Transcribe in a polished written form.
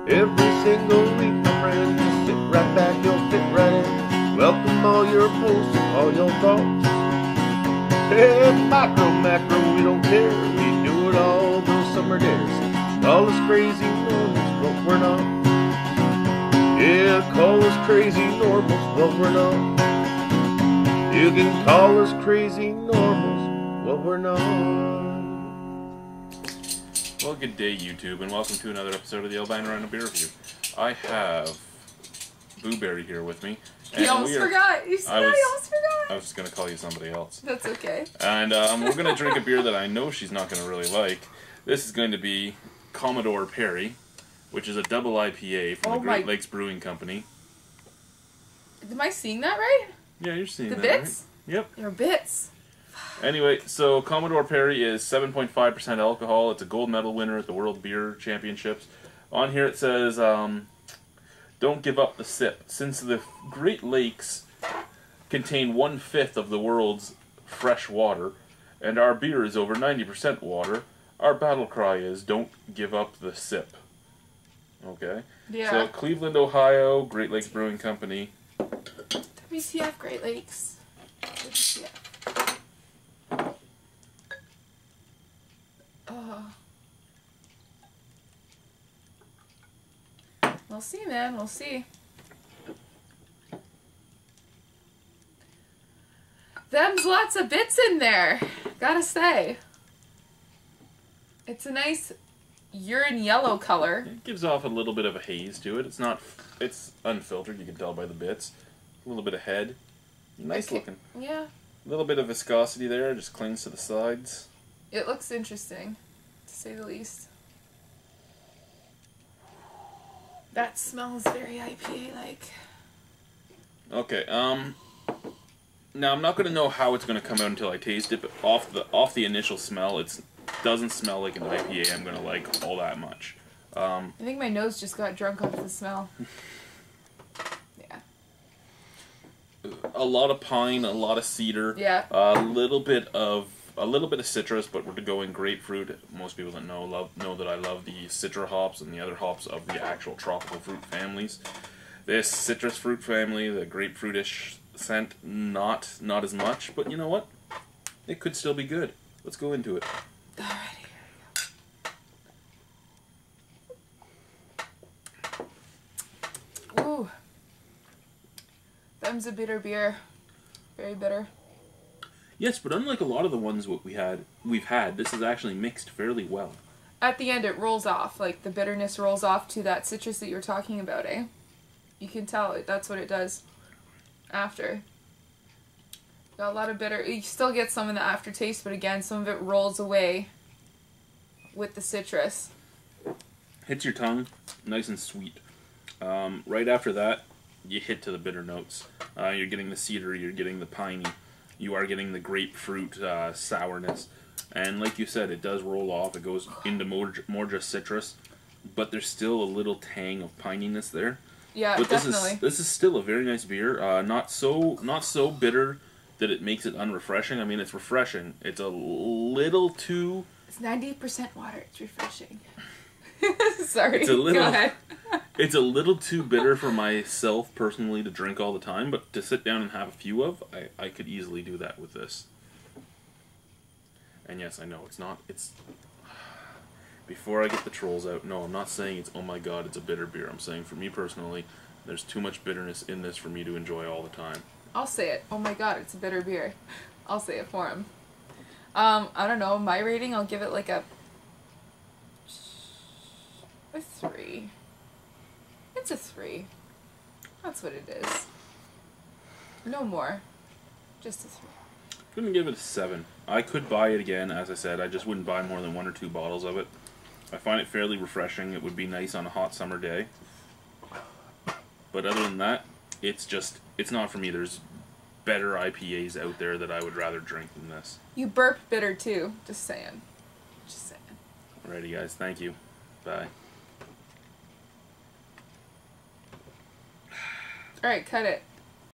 Every single week, my friend, just sit right back, you'll fit right in. Welcome all your posts, all your thoughts. Hey, micro, macro, we don't care. We do it all those summer days. Call us crazy normals, but we're not. Yeah, call us crazy normals, but we're not. You can call us crazy normals, but we're not. Well, good day, YouTube, and welcome to another episode of the Albino Rhino Beer Review. I have Booberry here with me. You almost forgot. You almost forgot. I was just going to call you somebody else. That's okay. And we're going to drink a beer that I know she's not going to really like. This is going to be Commodore Perry, which is a double IPA from the Great Lakes Brewing Company. Am I seeing that right? Yeah, you're seeing the that, bits? Right? Yep. Your bits. Anyway, so Commodore Perry is 7.5% alcohol. It's a gold medal winner at the World Beer Championships. On here it says, don't give up the sip. Since the Great Lakes contain 1/5 of the world's fresh water, and our beer is over 90% water, our battle cry is, don't give up the sip. Okay? Yeah. So, Cleveland, Ohio, Great Lakes Brewing Company. WTF, Great Lakes. WTF. We'll see, man. We'll see. Them's lots of bits in there. Gotta say. It's a nice urine yellow color. It gives off a little bit of a haze to it. It's unfiltered, you can tell by the bits. A little bit of head. Nice looking. Yeah. A little bit of viscosity there, just clings to the sides. It looks interesting, to say the least. That smells very IPA-like. Okay, now I'm not going to know how it's going to come out until I taste it, but off the initial smell, it doesn't smell like an IPA I'm going to like all that much. I think my nose just got drunk off the smell. Yeah. A lot of pine, a lot of cedar. Yeah. A little bit of citrus, but we're going grapefruit. Most people that know that I love the citra hops and the other hops of the actual tropical fruit families. This citrus fruit family, the grapefruitish scent, not as much, but you know what? It could still be good. Let's go into it. Alrighty, here we go. Ooh. Them's a bitter beer. Very bitter. Yes, but unlike a lot of the ones we've had, this is actually mixed fairly well. At the end, it rolls off. Like, the bitterness rolls off to that citrus that you were talking about, eh? You can tell it. That's what it does after. Got a lot of bitter. You still get some in the aftertaste, but again, some of it rolls away with the citrus. Hits your tongue, nice and sweet. Right after that, you hit to the bitter notes. You're getting the cedar, you're getting the piney. You are getting the grapefruit sourness. And like you said, it does roll off. It goes into more just citrus. But there's still a little tang of pininess there. Yeah, but definitely. This is still a very nice beer. Not so bitter that it makes it unrefreshing. I mean, it's refreshing. It's a little too... It's 90% water. It's refreshing. Sorry, it's a little, go ahead. It's a little too bitter for myself personally to drink all the time, but to sit down and have a few of, I could easily do that with this. And yes, I know, it's... Before I get the trolls out, no, I'm not saying it's, oh my god, it's a bitter beer. I'm saying, for me personally, there's too much bitterness in this for me to enjoy all the time. I'll say it. Oh my god, it's a bitter beer. I'll say it for him. I don't know, my rating, I'll give it like a 3. It's a 3. That's what it is. No more. Just a 3. I'm gonna give it a 7. I could buy it again, as I said. I just wouldn't buy more than 1 or 2 bottles of it. I find it fairly refreshing. It would be nice on a hot summer day. But other than that, it's not for me. There's better IPAs out there that I would rather drink than this. You burp bitter too. Just saying. Just saying. Alrighty guys, thank you. Bye. Alright, cut it.